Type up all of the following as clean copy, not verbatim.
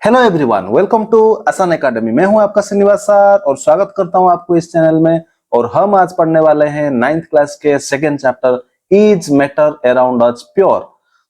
Hello everyone, welcome to आसान academy. मैं हूं आपका श्रीनिवास सर और स्वागत करता हूं आपको इस चैनल में। और हम आज पढ़ने वाले हैं 9th क्लास के second chapter is matter around us pure.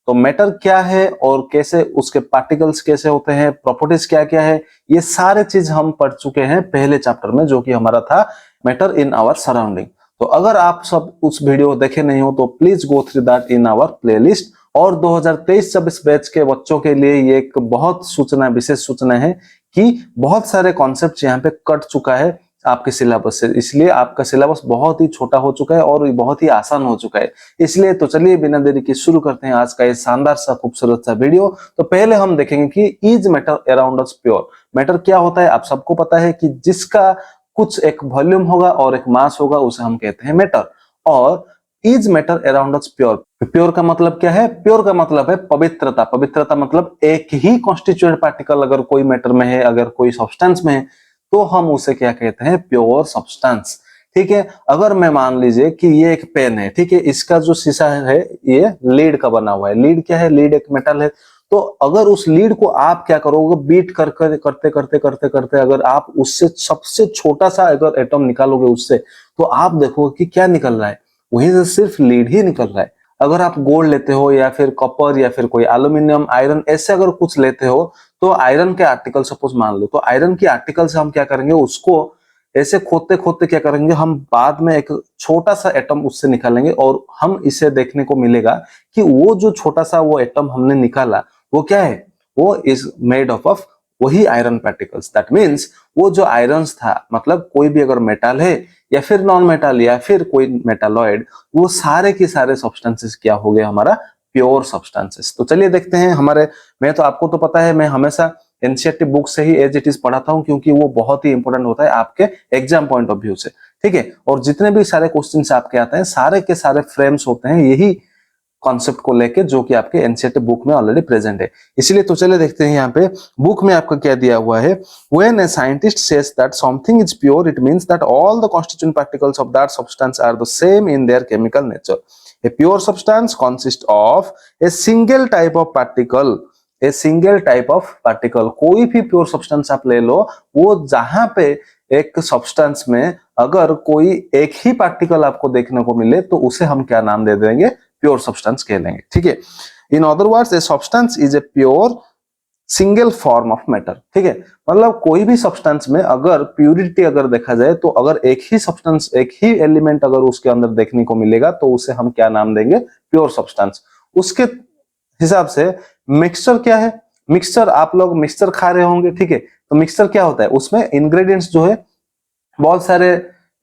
तो मैटर क्या है और कैसे उसके पार्टिकल्स कैसे होते हैं, प्रॉपर्टीज क्या क्या है, ये सारे चीज हम पढ़ चुके हैं पहले चैप्टर में, जो कि हमारा था मैटर इन आवर सराउंडिंग। तो अगर आप सब उस वीडियो देखे नहीं हो तो please go through that in our playlist. और 2023-24 बैच के बच्चों के लिए ये एक बहुत सूचना, विशेष सूचना है कि बहुत सारे कॉन्सेप्ट यहाँ पे कट चुका है आपके सिलेबस से। इसलिए आपका सिलेबस बहुत ही छोटा हो चुका है और बहुत ही आसान हो चुका है। इसलिए तो चलिए बिना देरी के शुरू करते हैं आज का ये शानदार सा खूबसूरत सा वीडियो। तो पहले हम देखेंगे कि is matter around us pure. Matter क्या होता है, आप सबको पता है कि जिसका कुछ एक वॉल्यूम होगा और एक मास होगा, उसे हम कहते हैं मैटर। और is matter around us pure, pure का मतलब क्या है? प्योर का मतलब है पवित्रता। पवित्रता मतलब एक ही कॉन्स्टिट्यूएंट पार्टिकल अगर कोई मैटर में है, अगर कोई सब्सटेंस में है, तो हम उसे क्या कहते हैं? Pure substance. ठीक है। अगर मैं मान लीजिए कि ये एक पेन है, ठीक है, इसका जो शीशा है ये लीड का बना हुआ है। लीड क्या है? लीड एक मेटल है। तो अगर उस लीड को आप क्या करोगे? बीट करते करते करते करते अगर आप उससे सबसे छोटा सा अगर एटम निकालोगे उससे, तो आप देखोगे कि क्या निकल रहा है? वहीं से सिर्फ लीड ही निकल रहा है। अगर आप गोल्ड लेते हो या फिर कॉपर या फिर कोई एल्यूमिनियम, आयरन, ऐसे अगर कुछ लेते हो, तो आयरन के आर्टिकल सपोज मान लो, तो आयरन की आर्टिकल से हम क्या करेंगे? उसको ऐसे खोदते खोदते क्या करेंगे? हम बाद में एक छोटा सा एटम उससे निकालेंगे और हम इसे देखने को मिलेगा कि वो जो छोटा सा वो एटम हमने निकाला, वो क्या है? वो इज मेड ऑफ वही आयरन पार्टिकल्स। दैट मीन्स वो जो आयरन्स था, मतलब कोई भी अगर मेटल है या फिर नॉन मेटल या फिर कोई मेटालॉइड, वो सारे के सारे सब्सटेंसेस क्या हो गए? हमारा प्योर सब्सटेंसेस। तो चलिए देखते हैं। मैं तो आपको तो पता है, मैं हमेशा एनसीईआरटी बुक से ही एज इट इज पढ़ाता हूं, क्योंकि वो बहुत ही इंपॉर्टेंट होता है आपके एग्जाम पॉइंट ऑफ व्यू से। ठीक है। और जितने भी सारे क्वेश्चंस आपके आते हैं, सारे के सारे फ्रेम्स होते हैं यही कॉन्सेप्ट को लेके, जो कि आपके एनसीईआरटी बुक में ऑलरेडी प्रेजेंट है। इसलिए तो चले देखते हैं यहाँ पे बुक में आपका क्या दिया हुआ है। When a scientist says that something is pure, it means that all the constituent particles of that substance are the same in their chemical nature. A pure substance consists of a single type of particle. A single type of particle. कोई भी pure substance आप ले लो, वो जहां पे एक substance में अगर कोई एक ही पार्टिकल आपको देखने को मिले, तो उसे हम क्या नाम दे देंगे? प्योर सब्सटेंस कह लेंगे। ठीक है। In other words, a substance is a pure single form of matter. ठीक है। मतलब कोई भी सब्सटेंस में अगर प्यूरिटी अगर देखा जाए, तो अगर एक ही सब्सटेंस, एक ही एलिमेंट अगर उसके अंदर देखने को मिलेगा, तो उसे हम क्या नाम देंगे? Pure substance. उसके हिसाब से मिक्सचर क्या है? मिक्सचर, आप लोग मिक्सचर खा रहे होंगे, ठीक है। तो मिक्सचर क्या होता है? उसमें इंग्रेडिएंट्स जो है, बहुत सारे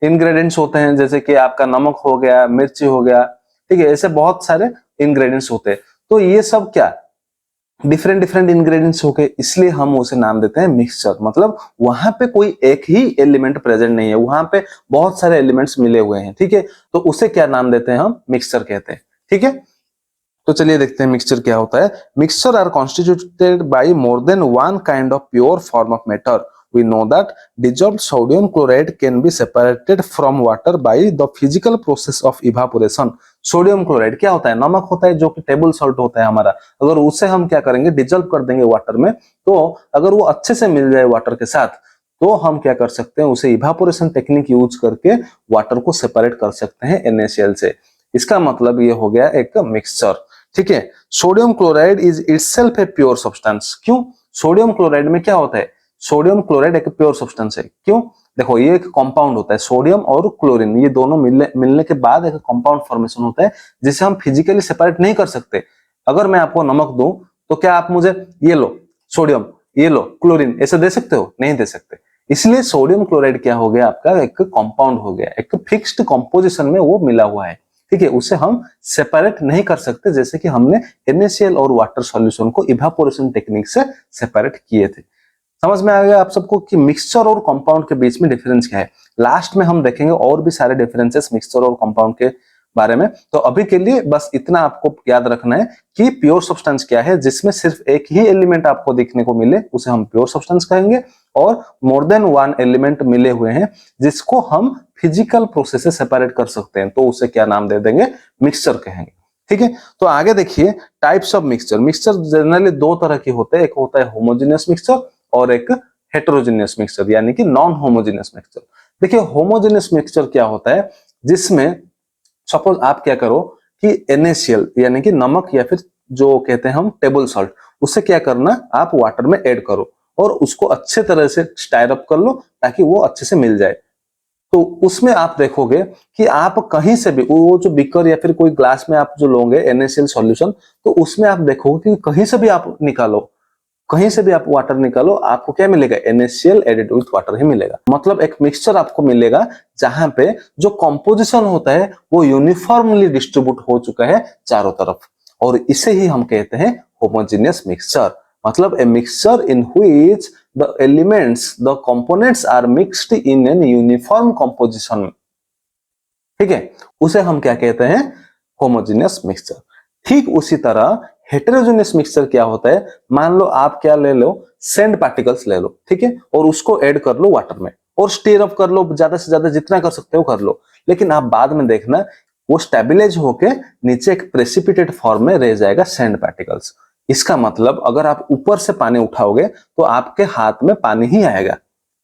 इंग्रेडिएंट्स होते हैं, जैसे कि आपका नमक हो गया, मिर्ची हो गया, ठीक है, ऐसे बहुत सारे इंग्रेडिएंट्स होते हैं। तो ये सब क्या डिफरेंट डिफरेंट इंग्रेडिएंट्स हो गए, इसलिए हम उसे नाम देते हैं मिक्सचर। मतलब वहां पे कोई एक ही एलिमेंट प्रेजेंट नहीं है, वहां पे बहुत सारे एलिमेंट्स मिले हुए हैं। ठीक है। तो उसे क्या नाम देते हैं? हम मिक्सचर कहते हैं। ठीक है। तो चलिए देखते हैं मिक्सचर क्या होता है। Mixture are constituted by more than one kind of pure form of matter. We know that dissolved sodium chloride can be separated from water by the physical process of evaporation. Sodium chloride क्या होता है? नमक होता है, जो कि table salt होता है हमारा। अगर उसे हम क्या करेंगे? डिजॉल्व कर देंगे वाटर में, तो अगर वो अच्छे से मिल जाए वाटर के साथ, तो हम क्या कर सकते हैं? उसे इवापोरेशन टेक्निक यूज करके वाटर को सेपरेट कर सकते हैं NaCl से। इसका मतलब ये हो गया एक मिक्सचर। ठीक है। Sodium chloride is itself a pure substance. क्यों? सोडियम क्लोराइड में क्या होता है? सोडियम क्लोराइड एक प्योर सब्सटेंस है। क्यों? देखो, ये एक कंपाउंड होता है, सोडियम और क्लोरीन, ये दोनों मिलने के बाद एक कंपाउंड फॉर्मेशन होता है, जिसे हम फिजिकली सेपरेट नहीं कर सकते। अगर मैं आपको नमक दूं, तो क्या आप मुझे ये लो सोडियम, ये लो क्लोरीन, ऐसे दे सकते हो? नहीं दे सकते। इसलिए सोडियम क्लोराइड क्या हो गया? आपका एक कंपाउंड हो गया, एक फिक्स्ड कंपोजिशन में वो मिला हुआ है। ठीक है। उसे हम सेपरेट नहीं कर सकते, जैसे कि हमने NaCl और वाटर सॉल्यूशन को इवापोरेशन टेक्निक से सेपरेट किए थे। समझ में आ गया आप सबको कि मिक्सचर और कंपाउंड के बीच में डिफरेंस क्या है? लास्ट में हम देखेंगे और भी सारे डिफरेंसेस मिक्सचर और कंपाउंड के बारे में। तो अभी के लिए बस इतना आपको याद रखना है कि प्योर सब्सटेंस क्या है, जिसमें सिर्फ एक ही एलिमेंट आपको देखने को मिले, उसे हम प्योर सब्सटेंस कहेंगे। और मोर देन वन एलिमेंट मिले हुए हैं, जिसको हम फिजिकल प्रोसेस से सेपरेट कर सकते हैं, तो उसे क्या नाम दे देंगे? मिक्सचर कहेंगे। ठीक है। तो आगे देखिए types of mixture. Mixture generally दो तरह के होते हैं, एक होता है होमोजेनियस मिक्सचर और एक हेटेरोजेनियस मिक्सचर यानी कि नॉन होमोजेनियस मिक्सचर। देखिए होमोजेनियस मिक्सचर क्या होता है, जिसमें सपोज आप क्या करो कि NaCl यानी कि नमक या फिर जो कहते हैं हम टेबल सॉल्ट, उससे क्या करना आप वाटर में ऐड करो और उसको अच्छे तरह से स्टायर अप कर लो ताकि वो अच्छे से मिल जाए। तो उसमें आप देखोगे कि आप कहीं से भी वो जो बीकर या फिर कोई ग्लास में आप जो लोगे NaCl सॉल्यूशन, तो उसमें आप देखोगे कि कहीं से भी आप निकालो, कहीं से भी आप वाटर निकालो, आपको क्या मिलेगा, NaCl एडेड विथ वाटर ही मिलेगा। मतलब एक मिक्सचर आपको मिलेगा जहां पे जो कॉम्पोजिशन होता है वो यूनिफॉर्मली डिस्ट्रीब्यूट हो चुका है चारों तरफ, और इसे ही हम कहते हैं होमोजेनियस मिक्सचर। मतलब a mixture in which the elements the components are mixed in an uniform composition, ठीक है, उसे हम क्या कहते हैं, होमोजेनियस मिक्सचर। ठीक उसी तरह हेटेरोजेनियस मिक्सचर क्या होता है, मान लो आप क्या ले लो, सैंड पार्टिकल्स ले लो, ठीक है, और उसको ऐड कर लो वाटर में और स्टीर अप कर लो, ज्यादा से ज्यादा जितना कर सकते हो कर लो, लेकिन आप बाद में देखना वो स्टेबिलाईज होके नीचे एक प्रेसिपिटेट फॉर्म में रह जाएगा सैंड पार्टिकल्स। इसका मतलब अगर आप ऊपर से पानी उठाओगे तो आपके हाथ में पानी ही आएगा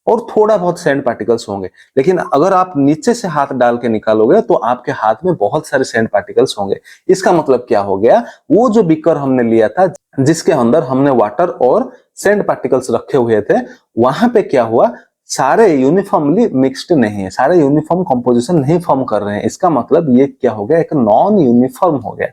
और थोड़ा बहुत सैंड पार्टिकल्स होंगे, लेकिन अगर आप नीचे से हाथ डाल के निकालोगे तो आपके हाथ में बहुत सारे सैंड पार्टिकल्स होंगे। इसका मतलब क्या हो गया, वो जो बीकर हमने लिया था जिसके अंदर हमने वाटर और सैंड पार्टिकल्स रखे हुए थे, वहां पे क्या हुआ, सारे यूनिफॉर्मली मिक्स्ड नहीं है, सारे यूनिफॉर्म कंपोजिशन नहीं फॉर्म कर रहे हैं। इसका मतलब ये क्या हो गया, एक नॉन यूनिफॉर्म हो गया,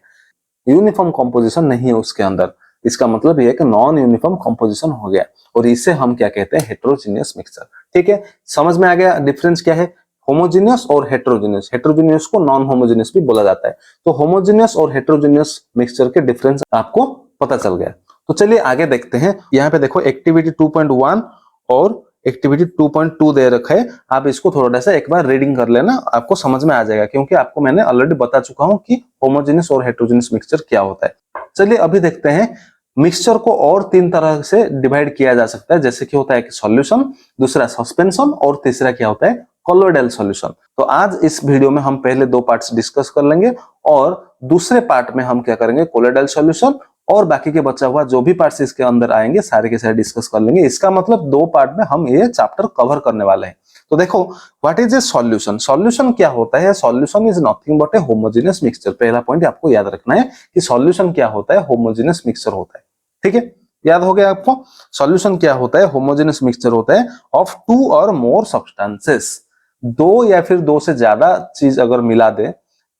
यूनिफॉर्म कंपोजिशन नहीं है उसके अंदर। इसका मतलब ये एक नॉन यूनिफॉर्म कंपोजिशन हो गया और इसे हम क्या कहते हैं, हेटेरोजेनियस मिक्सचर। ठीक है, समझ में आ गया डिफरेंस क्या है, होमोजेनियस और हेटेरोजेनियस। हेटेरोजेनियस को नॉन होमोजेनियस भी बोला जाता है। तो होमोजेनियस और हेटेरोजेनियस मिक्सचर के डिफरेंस आपको पता चल गया। तो चलिए आगे देखते हैं। यहाँ पे देखो एक्टिविटी 2.1 और एक्टिविटी 2.2 दे रखा है, आप इसको थोड़ा सा एक बार रीडिंग कर लेना, आपको समझ में आ जाएगा, क्योंकि आपको मैंने ऑलरेडी बता चुका हूं कि होमोजेनियस और हेटेरोजेनियस मिक्सचर क्या होता है। चलिए अभी देखते हैं मिक्सचर को और तीन तरह से डिवाइड किया जा सकता है, जैसे कि होता है कि सॉल्यूशन, दूसरा सस्पेंशन और तीसरा क्या होता है, कोलोइडल सॉल्यूशन। तो आज इस वीडियो में हम पहले दो पार्ट्स डिस्कस कर लेंगे और दूसरे पार्ट में हम क्या करेंगे, कोलोइडल सॉल्यूशन, और बाकी के बचा हुआ जो भी पार्ट्स इसके अंदर आएंगे सारे के सारे डिस्कस कर लेंगे। इसका मतलब दो पार्ट में हम ये चैप्टर कवर करने वाले हैं। तो देखो what is a solution. Solution क्या होता है, solution is nothing but A homogeneous mixture. पहला पॉइंट आपको याद रखना है कि सॉल्यूशन क्या होता है, होमोजेनियस मिक्सचर होता है। ठीक है, याद हो गया आपको, सॉल्यूशन क्या होता है, होमोजेनियस मिक्सचर होता है ऑफ टू और मोर सब्सटेंसेस। दो या फिर दो से ज्यादा चीज अगर मिला दे,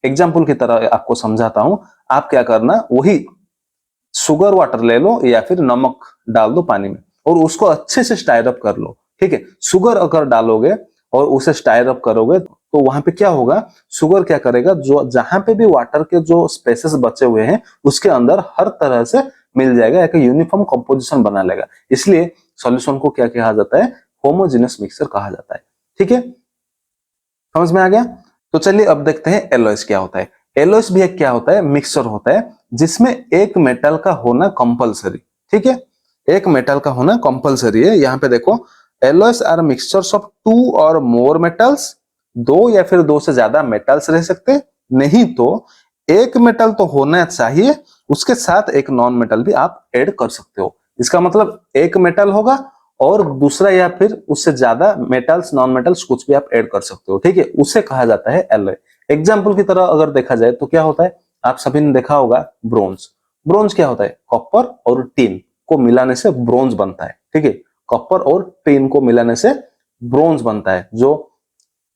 एग्जाम्पल की तरह आपको समझाता हूं, आप क्या करना, वही शुगर वाटर ले लो या फिर नमक डाल दो पानी में और उसको अच्छे से स्टायर अप कर लो। ठीक है, शुगर अगर डालोगे और उसे स्टायर अप करोगे तो वहां पे क्या होगा, शुगर क्या करेगा, जो जहां पे भी वाटर के जो स्पेसेस बचे हुए हैं उसके अंदर हर तरह से मिल जाएगा, एक यूनिफॉर्म कंपोजिशन बना लेगा। इसलिए सॉल्यूशन को क्या कहा जाता है, होमोजेनियस मिक्सचर कहा जाता है। ठीक है, समझ में आ गया। तो चलिए अब देखते हैं एलॉयस क्या होता है। एलॉयस भी एक क्या होता है, मिक्सचर होता है जिसमें एक मेटल का होना कंपलसरी। ठीक है, एक मेटल का होना कंपलसरी है। यहाँ पे देखो, alloys are mixtures of two और मोर मेटल्स, दो या फिर दो से ज्यादा मेटल्स रह सकते, नहीं तो एक मेटल तो होना चाहिए, उसके साथ एक नॉन मेटल भी आप ऐड कर सकते हो। इसका मतलब एक मेटल होगा और दूसरा या फिर उससे ज्यादा मेटल्स, नॉन मेटल्स कुछ भी आप ऐड कर सकते हो। ठीक है, उसे कहा जाता है एलॉय। एग्जाम्पल की तरह अगर देखा जाए तो क्या होता है, आप सभी ने देखा होगा ब्रोंज। ब्रोंज क्या होता है, कॉपर और टिन को मिलाने से ब्रोंज बनता है। ठीक है, कॉपर और टिन को मिलाने से ब्रोंज बनता है। जो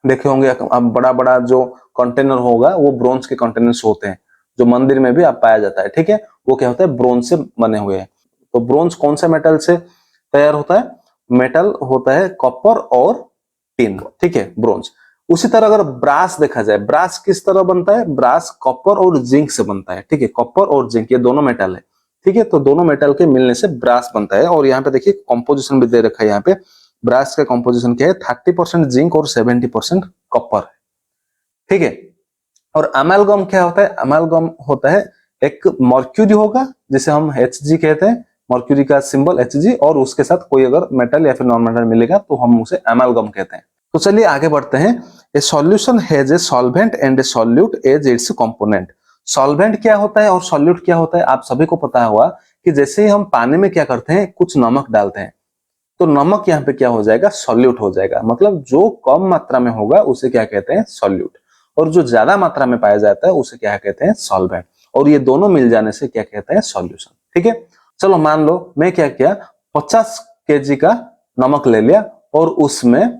देखे होंगे अब बड़ा बड़ा जो कंटेनर होगा वो ब्रोंज के कंटेनर्स होते हैं, जो मंदिर में भी आप पाया जाता है। ठीक है, वो क्या होता है, ब्रोंज से बने हुए हैं। तो ब्रोंज कौन से मेटल से तैयार होता है, मेटल होता है कॉपर और टिन। ठीक है, ब्रोंज। उसी तरह अगर ब्रास देखा जाए, ब्रास किस तरह बनता है, ब्रास कॉपर और जिंक से बनता है। ठीक है, कॉपर और जिंक ये दोनों मेटल है। ठीक है, तो दोनों मेटल के मिलने से ब्रास बनता है। और यहाँ पे देखिए कंपोजिशन भी दे रखा है, यहाँ पे ब्रास का कंपोजिशन क्या है, 30% जिंक और 70% कॉपर। ठीक है, और अमेलगम क्या होता है, अमेलगम होता है एक मर्क्यूरी होगा जिसे हम Hg कहते हैं, मर्क्यूरी का सिंबल Hg, और उसके साथ कोई अगर मेटल या फिर नॉन मेटल मिलेगा तो हम उसे अमेलगम कहते हैं। तो चलिए आगे बढ़ते हैं। A solution has a solvent and a solute as its component. Solvent क्या होता है और सॉल्यूट क्या होता है आप सभी को पता होगा कि जैसे ही हम पानी में क्या करते हैं, कुछ नमक डालते हैं, तो नमक यहाँ पे क्या हो जाएगा, सॉल्यूट हो जाएगा। मतलब जो कम मात्रा में होगा उसे क्या कहते हैं, सॉल्यूट, और जो ज्यादा मात्रा में पाया जाता है उसे क्या कहते हैं, सॉल्वेंट। और ये दोनों मिल जाने से क्या कहते हैं, सॉल्यूशन। ठीक है, चलो मान लो मैं क्या किया, 50 केजी का नमक ले लिया और उसमें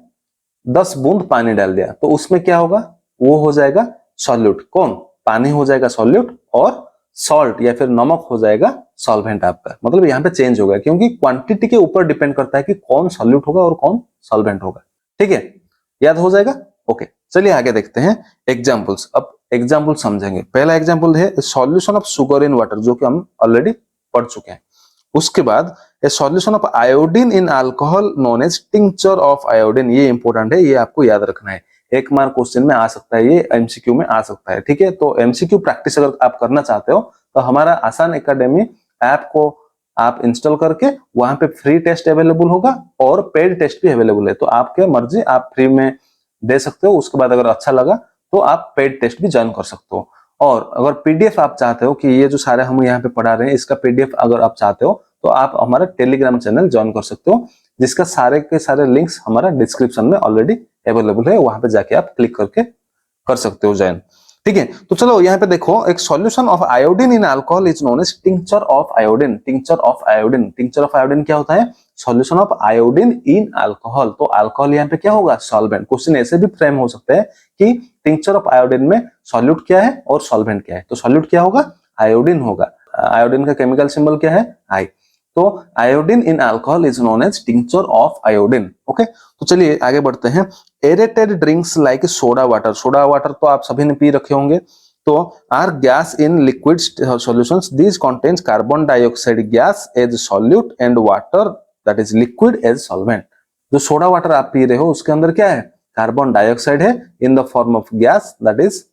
10 बूंद पानी डाल दिया, तो उसमें क्या होगा, वो हो जाएगा सॉल्यूट। कौन, पानी हो जाएगा सॉल्यूट, और सॉल्ट या फिर नमक हो जाएगा सॉल्वेंट आपका। मतलब यहाँ पे चेंज होगा, क्योंकि क्वांटिटी के ऊपर डिपेंड करता है कि कौन सॉल्यूट होगा और कौन सॉल्वेंट होगा। ठीक है, याद हो जाएगा। ओके, चलिए आगे देखते हैं एग्जांपल्स। अब एग्जांपल समझेंगे। पहला एग्जांपल है solution of sugar in water, जो कि हम ऑलरेडी पढ़ चुके हैं। उसके बाद a solution of iodine in alcohol known as tincture of iodine. ये इंपॉर्टेंट है, ये आपको याद रखना है, एक मार्क क्वेश्चन में आ सकता है, ये एमसीक्यू में आ सकता है। ठीक है, तो एमसीक्यू प्रैक्टिस अगर आप करना चाहते हो तो हमारा आसान एकेडमी ऐप को आप इंस्टॉल करके वहां पे फ्री टेस्ट अवेलेबल होगा और पेड टेस्ट भी अवेलेबल है। तो आपके मर्जी, आप फ्री में दे सकते हो, उसके बाद अगर अच्छा लगा तो आप पेड टेस्ट भी ज्वाइन कर सकते हो। और अगर पीडीएफ आप चाहते हो कि ये जो सारे हम यहाँ पे पढ़ा रहे हैं इसका पीडीएफ अगर आप चाहते हो तो आप हमारा टेलीग्राम चैनल ज्वाइन कर सकते हो, जिसका सारे के सारे लिंक्स हमारा डिस्क्रिप्शन में ऑलरेडी अवेलेबल है, वहां पे जाके आप क्लिक करके कर सकते हो ज्वाइन। ठीक है, तो चलो यहाँ पे देखो, एक solution of iodine in alcohol is known as tincture of iodine. Tincture of iodine, tincture of iodine क्या होता है, solution of iodine in alcohol. तो अल्कोहल यहाँ पे क्या होगा, सॉल्वेंट। क्वेश्चन ऐसे भी फ्रेम हो सकते हैं कि टिंक्चर ऑफ आयोडीन में सॉल्यूट क्या है और सॉल्वेंट क्या है। तो सॉल्यूट क्या होगा, आयोडीन होगा। आयोडीन का केमिकल सिंबल क्या है, आई। तो iodine in alcohol is known as tincture of iodine. Okay, तो चलिए आगे बढ़ते हैं। Aerated drinks like soda water, soda water तो आप सभी ने पी रखे होंगे। तो are gas in liquid solutions, this contains carbon dioxide gas as solute and water that is liquid as solvent. जो सोडा वाटर आप पी रहे हो उसके अंदर क्या है, कार्बन डाइऑक्साइड है in the form of gas, that is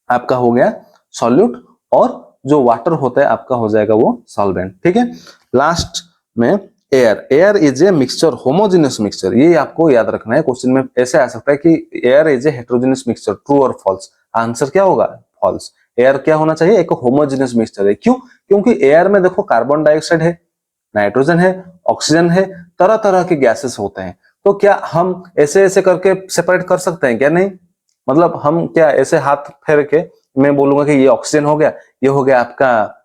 आपका हो गया सॉल्यूट, और जो वाटर होता है आपका हो जाएगा वो सॉल्वेंट। ठीक है, लास्ट में air. Air is a mixture, homogeneous mixture. ये आपको याद रखना है, क्वेश्चन में ऐसे आ सकता है कि air is a heterogeneous mixture, true और फॉल्स। आंसर क्या होगा, फॉल्स। एयर क्या होना चाहिए, एक होमोजेनियस मिक्सचर है। क्यों, क्योंकि एयर में देखो कार्बन डाइऑक्साइड है, नाइट्रोजन है, ऑक्सीजन है, तरह तरह के गैसेस होते हैं। तो क्या हम ऐसे ऐसे करके सेपरेट कर सकते हैं क्या, नहीं। मतलब हम क्या ऐसे हाथ फेर के मैं बोलूंगा कि ये ऑक्सीजन हो गया, ये हो गया आपका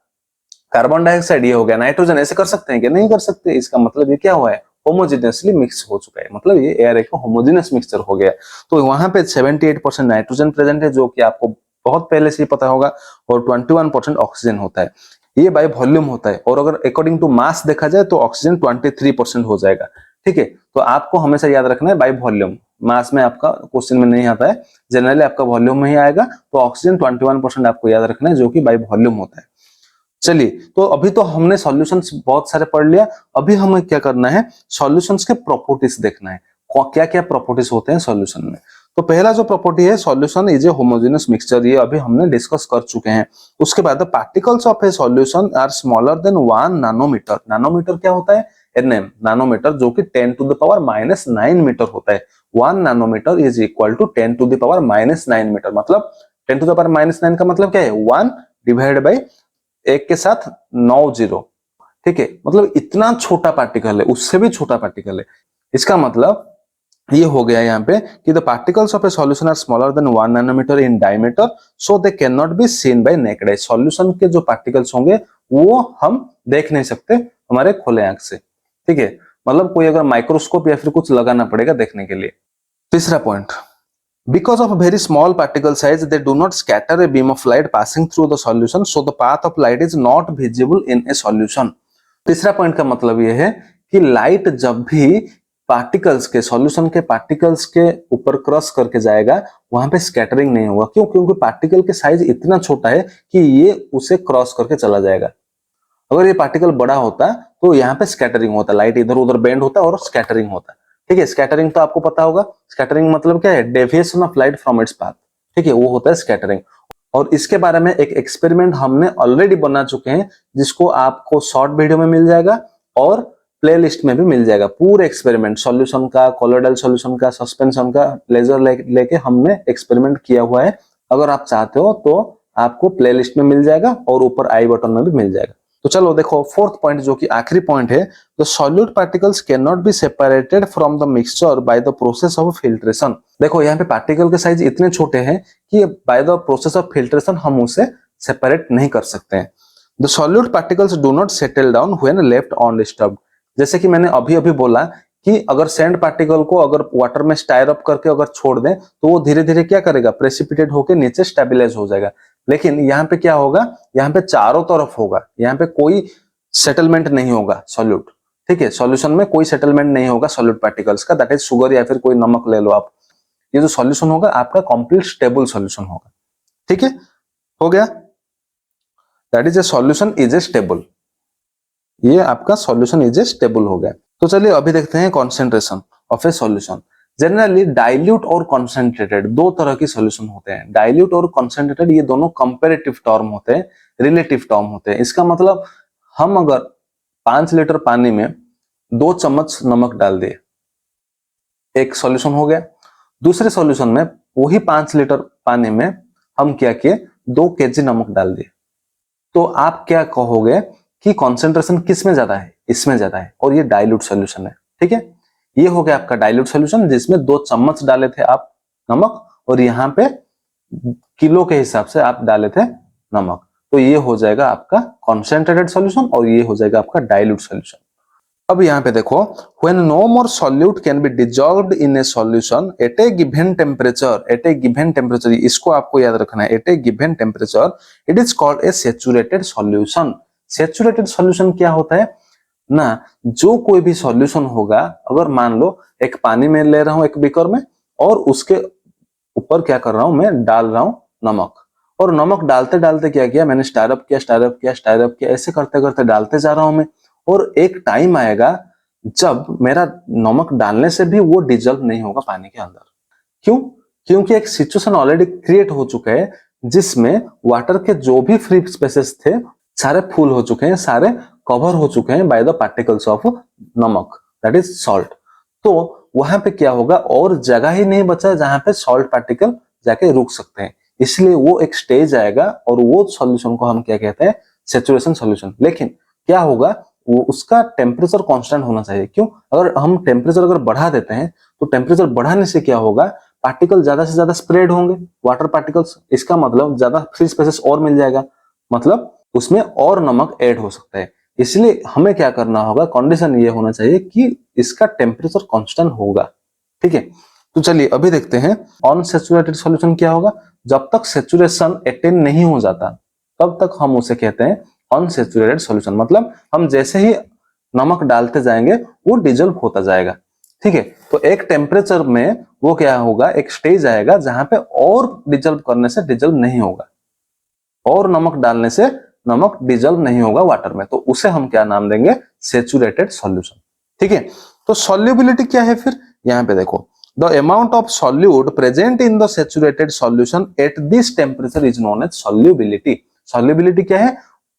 कार्बन डाइऑक्साइड, ये हो गया नाइट्रोजन, ऐसे कर सकते हैं क्या, नहीं कर सकते। इसका मतलब ये क्या हुआ है, होमोजेनियसली मिक्स हो चुका है, मतलब ये एयर एक होमोजेनियस मिक्सचर हो गया। तो वहां पे 78% नाइट्रोजन प्रेजेंट है, जो कि आपको बहुत पहले से ही पता होगा, और 21% ऑक्सीजन होता है। ये बाय वॉल्यूम होता है, और अगर अकॉर्डिंग टू मास देखा जाए तो ऑक्सीजन 23% हो जाएगा। ठीक है, तो आपको हमेशा याद रखना है बाय वॉल्यूम, मास में आपका क्वेश्चन में नहीं आता है, जनरली आपका वॉल्यूम में ही आएगा। तो ऑक्सीजन 21% आपको याद रखना है, जो कि बाय वॉल्यूम होता है। चलिए, तो अभी तो हमने सॉल्यूशंस बहुत सारे पढ़ लिया, अभी हमें क्या करना है, सॉल्यूशंस के प्रॉपर्टीज देखना है, क्या क्या प्रॉपर्टीज होते हैं सॉल्यूशन में। तो पहला जो प्रॉपर्टी है, solution is a homogeneous mixture, ये अभी हमने डिस्कस कर चुके हैं। उसके बाद particles of a solution are smaller than 1 nanometre. Nanometre क्या होता है, एनएम, नैनोमीटर, जो कि 10⁻⁹ मीटर होता है। 1 nanometre is equal to 10⁻⁹ metre. मतलब 10⁻⁹ का मतलब क्या है, 1 डिवाइड बाई 1 के साथ 9 जीरो। ठीक है, मतलब इतना छोटा पार्टिकल है, उससे भी छोटा पार्टिकल है। इसका मतलब ये हो गया यहाँ पे कि the particles of a solution are smaller than 1 nanometre in diameter, so they can not be seen by naked eye. Solution के जो पार्टिकल्स होंगे वो हम देख नहीं सकते हमारे खुले आंख से। ठीक है, मतलब कोई अगर माइक्रोस्कोप या फिर कुछ लगाना पड़ेगा देखने के लिए। तीसरा point, because of a very small particle size they do not scatter a beam of light passing through the solution, so the path of light is not visible in a solution। तीसरा point का मतलब यह है कि light जब भी particles के, solution के पार्टिकल्स के ऊपर क्रॉस करके जाएगा वहां पे स्कैटरिंग नहीं होगा। क्यों, क्योंकि पार्टिकल के साइज इतना छोटा है कि ये उसे क्रॉस करके चला जाएगा। अगर ये पार्टिकल बड़ा होता तो यहाँ पे स्कैटरिंग होता, लाइट इधर उधर बेंड होता और स्कैटरिंग होता। ठीक है, स्कैटरिंग तो आपको पता होगा, स्कैटरिंग मतलब क्या है, deviation of light from its path. ठीक है, वो होता है स्कैटरिंग। और इसके बारे में एक एक्सपेरिमेंट हमने ऑलरेडी बना चुके हैं, जिसको आपको शॉर्ट वीडियो में मिल जाएगा और प्लेलिस्ट में भी मिल जाएगा। पूरे एक्सपेरिमेंट, सॉल्यूशन का, कोलोइडल सॉल्यूशन का, सस्पेंशन का, लेजर लेके हमने एक्सपेरिमेंट किया हुआ है। अगर आप चाहते हो तो आपको प्लेलिस्ट में मिल जाएगा और ऊपर आई बटन में भी मिल जाएगा। तो चलो देखो फोर्थ पॉइंट जो कि आखिरी पॉइंट है, the solute particles can not be separated from the mixture by the process of filtration. देखो यहाँ पे पार्टिकल के साइज इतने छोटे हैं कि by the process of filtration हम उसे सेपरेट नहीं कर सकते हैं। The solute particles do not settle down when left undisturbed. जैसे कि मैंने अभी अभी बोला कि अगर सैंड पार्टिकल को अगर वाटर में स्टायर अप करके अगर छोड़ दें तो वो धीरे धीरे क्या करेगा, प्रेसिपिटेट होकर नीचे स्टेबलाइज हो जाएगा। लेकिन यहाँ पे क्या होगा, यहाँ पे चारों तरफ होगा, यहाँ पे कोई सेटलमेंट नहीं होगा सॉल्यूट। ठीक है, सॉल्यूशन में कोई सेटलमेंट नहीं होगा सॉल्यूट पार्टिकल्स का, दैट इज शुगर या फिर कोई नमक ले लो आप। ये जो सॉल्यूशन होगा आपका कंप्लीट स्टेबल सॉल्यूशन होगा। ठीक है, हो गया, that is a solution is A stable. ये आपका सॉल्यूशन इज ए स्टेबल हो गया। तो चलिए अभी देखते हैं concentration of a solution. Generally dilute और कॉन्सेंट्रेटेड दो तरह की सॉल्यूशन होते हैं। डाइल्यूट और कॉन्सेंट्रेटेड ये दोनों कंपैरेटिव टर्म होते हैं, रिलेटिव टर्म होते हैं। इसका मतलब हम अगर 5 लीटर पानी में 2 चम्मच नमक डाल दिए, एक सॉल्यूशन हो गया। दूसरे सॉल्यूशन में वही 5 लीटर पानी में हम क्या किए, 2 केजी नमक डाल दिए। तो आप क्या कहोगे कि कॉन्सेंट्रेशन किस में ज्यादा है, इसमें ज्यादा है, और ये डाइल्यूट सॉल्यूशन है। ठीक है, ये हो गया आपका डाइल्यूट सॉल्यूशन जिसमें 2 चम्मच डाले थे आप नमक, और यहाँ पे किलो के हिसाब से आप डाले थे नमक। तो ये हो जाएगा आपका कॉन्सेंट्रेटेड सॉल्यूशन और ये हो जाएगा आपका डाइल्यूट सॉल्यूशन। अब यहाँ पे देखो, when no more solute can be dissolved in a solution at a given temperature, इसको आपको याद रखना है, at a given temperature it is called a saturated solution। Saturated solution क्या होता है ना, जो कोई भी सॉल्यूशन होगा, अगर मान लो एक पानी में ले रहा हूं एक बीकर में, और उसके ऊपर क्या कर रहा हूं, मैं डाल रहा हूं नमक, और नमक डालते डालते क्या किया मैंने, स्टायर अप किया, ऐसे करते करते डालते जा रहा हूं मैं, और एक टाइम आएगा जब मेरा नमक डालने से भी वो डिजल्व नहीं होगा पानी के अंदर। क्यों? क्योंकि एक सिचुएशन ऑलरेडी क्रिएट हो चुका है जिसमें वाटर के जो भी फ्री स्पेसेस थे सारे फुल हो चुके हैं, सारे कवर हो चुके हैं बाय द पार्टिकल्स ऑफ नमक, दैट इज सॉल्ट। तो वहां पे क्या होगा, और जगह ही नहीं बचा जहां पे सॉल्ट पार्टिकल जाके रुक सकते हैं, इसलिए वो एक स्टेज आएगा और वो सॉल्यूशन को हम क्या कहते हैं, सैचुरेशन सॉल्यूशन। लेकिन क्या होगा, वो उसका टेम्परेचर कांस्टेंट होना चाहिए। क्यों? अगर हम टेम्परेचर अगर बढ़ा देते हैं तो टेम्परेचर बढ़ाने से क्या होगा, पार्टिकल ज्यादा से ज्यादा स्प्रेड होंगे, वाटर पार्टिकल्स। इसका मतलब ज्यादा फ्री स्पेसेस और मिल जाएगा, मतलब उसमें और नमक ऐड हो सकता है। इसलिए हमें क्या करना होगा, कंडीशन ये होना चाहिए कि इसका टेम्परेचर कांस्टेंट होगा। ठीक है, तो चलिए अभी देखते हैं अनसैचुरेटेड सॉल्यूशन क्या होगा। जब तक सैचुरेशन अटेन नहीं हो जाता तब तक हम उसे कहते हैं अनसैचुरेटेड सॉल्यूशन। मतलब हम जैसे ही नमक डालते जाएंगे वो डिजल्व होता जाएगा। ठीक है, तो एक टेम्परेचर में वो क्या होगा, एक स्टेज आएगा जहां पे और डिजल्व करने से डिजल्व नहीं होगा, और नमक डालने से नमक डिजल्व नहीं होगा वाटर में, तो उसे हम क्या नाम देंगे, सैचुरेटेड सॉल्यूशन। ठीक है, तो सॉल्युबिलिटी क्या है फिर, यहाँ पे देखो, the amount of solute present in the saturated solution at this temperature is known as solubility. Solubility क्या है,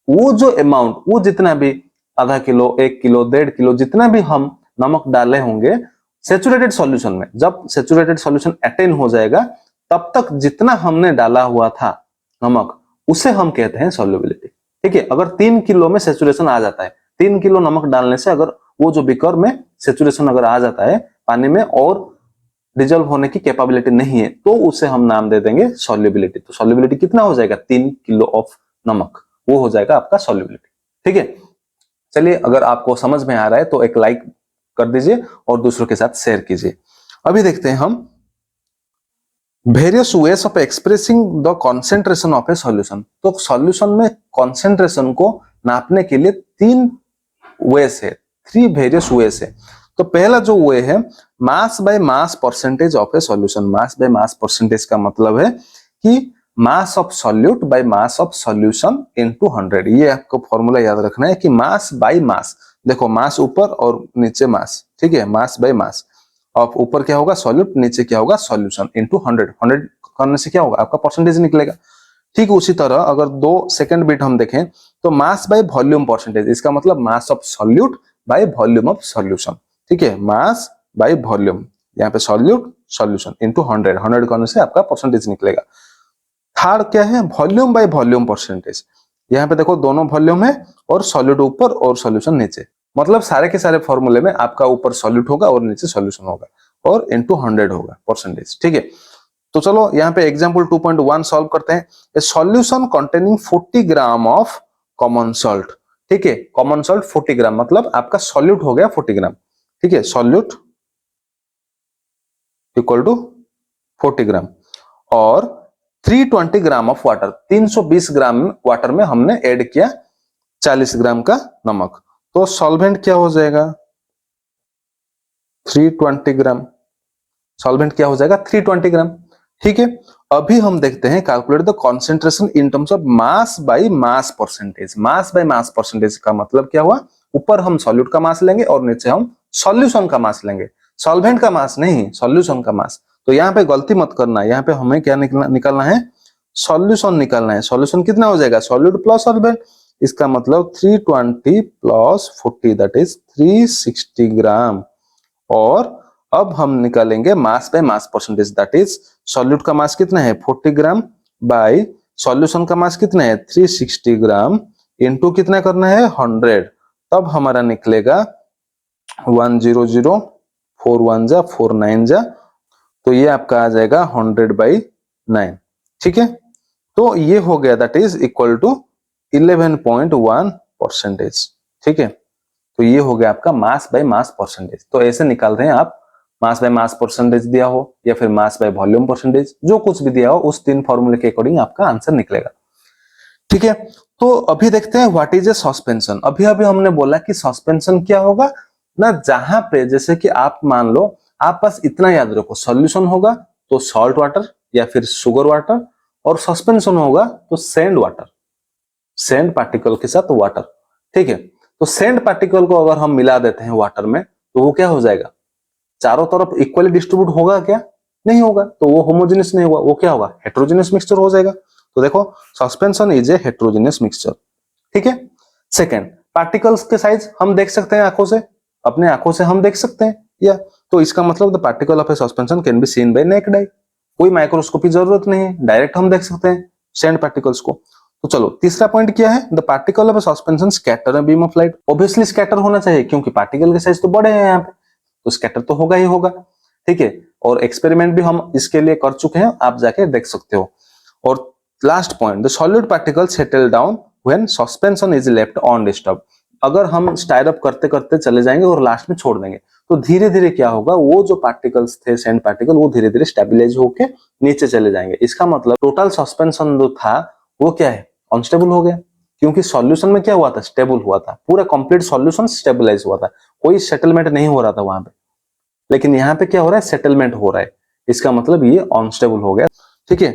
वो जो अमाउंट, वो जितना भी आधा किलो, 1 किलो, 1.5 किलो, जितना भी हम नमक डाले होंगे सैचुरेटेड सॉल्यूशन में, जब सैचुरेटेड सॉल्यूशन अटेन हो जाएगा तब तक जितना हमने डाला हुआ था नमक, उसे हम कहते हैं सॉल्युबिलिटी। ठीक है, अगर 3 किलो में सैचुरेशन आ जाता है, 3 किलो नमक डालने से अगर वो जो बीकर में सैचुरेशन अगर आ जाता है पानी में और डिजल्व होने की कैपेबिलिटी नहीं है, तो उसे हम नाम दे देंगे सॉल्युबिलिटी। तो सॉल्युबिलिटी कितना हो जाएगा, 3 किलो ऑफ नमक, वो हो जाएगा आपका सॉल्युबिलिटी। ठीक है, चलिए अगर आपको समझ में आ रहा है तो एक लाइक कर दीजिए और दूसरों के साथ शेयर कीजिए। अभी देखते हैं हम various ways of expressing the concentration of a solution. तो सॉल्यूशन में कॉन्सेंट्रेशन को नापने के लिए 3 वेज है, 3 वेरियस वेज है। तो पहला जो वे है mass by mass percentage of a solution. Mass by mass percentage का मतलब है कि mass of solute by mass of solution into 100। ये आपको फॉर्मूला याद रखना है कि मास बाय मास, देखो मास ऊपर और नीचे मास, ठीक है, मास बाय मास ऑफ, ऊपर क्या होगा सॉल्यूट, नीचे क्या होगा सॉल्यूशन, इनटू 100। 100 करने से क्या होगा, आपका परसेंटेज निकलेगा। ठीक उसी तरह अगर 2 सेकंड बिट हम देखें तो मास बाय वॉल्यूम परसेंटेज, इसका मतलब mass of solute by volume of solution. ठीक है, मास बाय वॉल्यूम, यहाँ पे सॉल्यूट सॉल्यूशन इनटू 100 करने से आपका परसेंटेज निकलेगा। थर्ड क्या है, वॉल्यूम बाय वॉल्यूम परसेंटेज। यहाँ पे देखो दोनों वॉल्यूम है और सॉल्यूट ऊपर और सॉल्यूशन नीचे, मतलब सारे के सारे फॉर्मूले में आपका ऊपर सॉल्यूट होगा और नीचे सॉल्यूशन होगा और इनटू 100 होगा परसेंटेज। ठीक है, तो चलो यहाँ पे एग्जांपल 2.1 सॉल्व करते हैं। A solution containing 40 gram of common salt. ठीक है, कॉमन सॉल्ट 40 ग्राम, मतलब आपका सॉल्यूट हो गया 40 ग्राम। ठीक है, सॉल्यूट इक्वल टू 40 ग्राम और 320 gram of water, 320 gram water में हमने ऐड किया 40 ग्राम का नमक, तो सॉल्वेंट क्या हो जाएगा 320 ग्राम। सॉल्वेंट क्या हो जाएगा 320 ग्राम। ठीक है, अभी हम देखते हैं calculate the concentration in terms of mass by mass percentage. Mass by mass percentage का मतलब क्या हुआ, ऊपर हम सॉल्यूट का मास लेंगे और नीचे हम सॉल्यूशन का मास लेंगे, सॉल्वेंट का मास नहीं, सॉल्यूशन का मास। तो यहाँ पे गलती मत करना, यहाँ पे हमें क्या निकालना है, सॉल्यूशन निकालना है। सॉल्यूशन कितना हो जाएगा, सॉल्यूट प्लस सॉल्वेंट, इसका मतलब 320 प्लस 40 दैट इज 360 ग्राम। और अब हम निकालेंगे mass by mass percentage, that is solute का मास कितना है 40 ग्राम बाय सॉल्यूशन का मास कितना है 360 ग्राम इनटू कितना करना है 100, तब हमारा निकलेगा 100, 4 1 जा 4 9 जा, तो ये आपका आ जाएगा 100/9। ठीक है, तो ये हो गया that is equal to 11.1 percentage. ठीक है, तो ये हो गया आपका मास बाय मास परसेंटेज। तो ऐसे निकालते हैं आप, मास बाय मास परसेंटेज दिया हो या फिर मास बाय वॉल्यूम परसेंटेज, जो कुछ भी दिया हो उस तीन फॉर्मूले के अकॉर्डिंग आपका आंसर निकलेगा। ठीक है, तो अभी देखते हैं व्हाट इज ए सस्पेंशन। अभी अभी हमने बोला कि सस्पेंशन क्या होगा ना, जहां पे जैसे कि आप मान लो, आप बस इतना याद रखो, सॉल्यूशन होगा तो सॉल्ट वाटर या फिर शुगर वाटर, और सस्पेंशन होगा तो सैंड वाटर, सैंड पार्टिकल के साथ वाटर। ठीक है, तो सैंड पार्टिकल को अगर हम मिला देते हैं वाटर में तो वो क्या हो जाएगा, चारों तरफ इक्वली डिस्ट्रीब्यूट होगा क्या, नहीं होगा, तो वो होमोजेनियस नहीं होगा, वो क्या होगा हेट्रोजेनियस मिक्सचर हो जाएगा। तो देखो suspension is a heterogeneous mixture. ठीक है, सेकंड, पार्टिकल्स के साइज हम देख सकते हैं आंखों से, अपने आंखों से हम देख सकते हैं या, तो इसका मतलब the particle of A suspension can be seen by naked आई, कोई माइक्रोस्कोप की जरूरत नहीं है, डायरेक्ट हम देख सकते हैं सैंड पार्टिकल्स को। तो चलो तीसरा पॉइंट क्या है, the particle of A suspension scatter a beam of light. Obviously scatter होना चाहिए क्योंकि पार्टिकल के साइज तो बड़े हैं यहाँ पे, तो स्कैटर तो होगा ही होगा। ठीक है, और एक्सपेरिमेंट भी हम इसके लिए कर चुके हैं, आप जाके देख सकते हो। और last point, the solid particle settle down when suspension is left undisturbed. अगर हम स्टायर अप करते करते चले जाएंगे और लास्ट में छोड़ देंगे तो धीरे धीरे क्या होगा, वो जो पार्टिकल्स थे सैंड पार्टिकल वो धीरे धीरे स्टेबलाइज होके नीचे चले जाएंगे। इसका मतलब टोटल सस्पेंशन जो था वो क्या है, अनस्टेबल हो गया, क्योंकि सॉल्यूशन में क्या हुआ था, स्टेबल हुआ था, पूरा कंप्लीट सॉल्यूशन स्टेबलाइज हुआ था, कोई सेटलमेंट नहीं हो रहा था वहां पे। लेकिन यहाँ पे क्या हो रहा है, सेटलमेंट हो रहा है, इसका मतलब ये अनस्टेबल हो गया। ठीक है,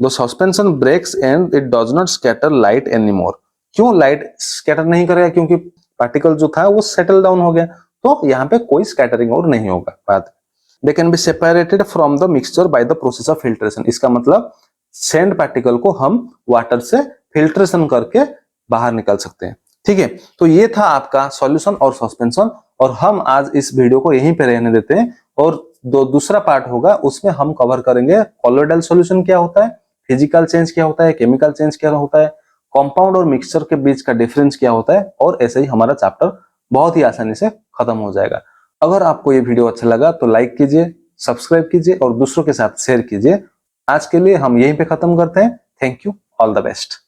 the suspension breaks and it does not scatter light anymore. क्यों लाइट स्कैटर नहीं करेगा, क्योंकि पार्टिकल जो था वो सेटल डाउन हो गया, तो यहाँ पे कोई स्कैटरिंग और नहीं होगा। बात, they can be separated from the mixture by the process of filtration. इसका मतलब सैंड पार्टिकल को हम वाटर से फिल्ट्रेशन करके बाहर निकाल सकते हैं। ठीक है, तो ये था आपका सॉल्यूशन और सस्पेंशन, और हम आज इस वीडियो को यहीं पे रहने देते हैं, और दूसरा पार्ट होगा उसमें हम कवर करेंगे कॉलोइडल सॉल्यूशन क्या होता है, फिजिकल चेंज क्या होता है, केमिकल चेंज क्या होता है, कंपाउंड और मिक्सचर के बीच का डिफरेंस क्या होता है, और ऐसे ही हमारा चैप्टर बहुत ही आसानी से खत्म हो जाएगा। अगर आपको ये वीडियो अच्छा लगा तो लाइक कीजिए, सब्सक्राइब कीजिए और दूसरों के साथ शेयर कीजिए। आज के लिए हम यहीं पे खत्म करते हैं। Thank you, all the best.